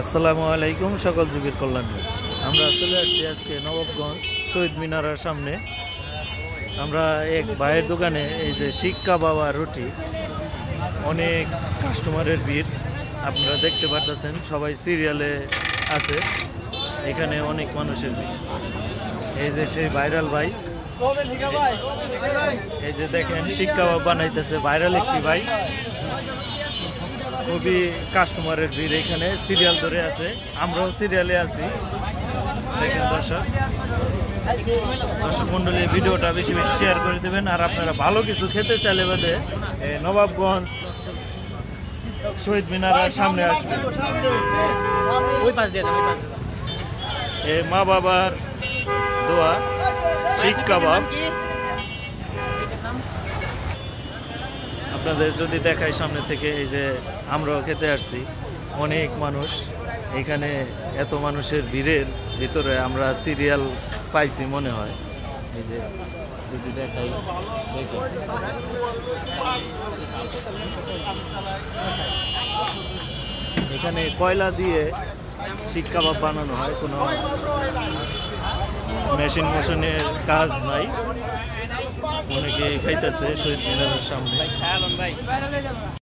আসসালামু আলাইকুম। সকল যুগের কল্যাণে আমরা চলে আসছি আজকে নবাবগঞ্জ শহীদ মিনারের সামনে। আমরা এক ভাইয়ের দোকানে এই যে শিক কাবাব আর রুটি, অনেক কাস্টমারের ভিড় আপনারা দেখতে পাচ্ছেন। সবাই সিরিয়ালে আছে, এখানে অনেক মানুষের ভিড়। এই যে সেই ভাইরাল ভাই, এই যে দেখেন শিক কাবাব বানাইতেছে ভাইরাল একটি ভাই। খুবই কাস্টমারের ভিড়, এখানে সিরিয়াল ধরে আছে, আমরাও সিরিয়ালে আছি। দেখেন দর্শক মন্ডলী, ভিডিওটা বেশি বেশি শেয়ার করে দেবেন। আর আপনারা ভালো কিছু খেতে চাইলে বাদে নবাবগঞ্জ শহীদ মিনারের সামনে আসবেন। মা বাবার দোয়া শিক কাবাব আপনাদের যদি দেখাই সামনে থেকে। এই যে আমরাও খেতে আসছি, অনেক মানুষ এখানে। এত মানুষের ভিড়ের ভিতরে আমরা সিরিয়াল পাইছি মনে হয়। এই যে যদি দেখাই, এখানে কয়লা দিয়ে শিক কাবাব বানানো হয়, কোনো মেশিনের কাজ নাই। অনেকে খাইতেছে শহীদ মিনারের সামনে।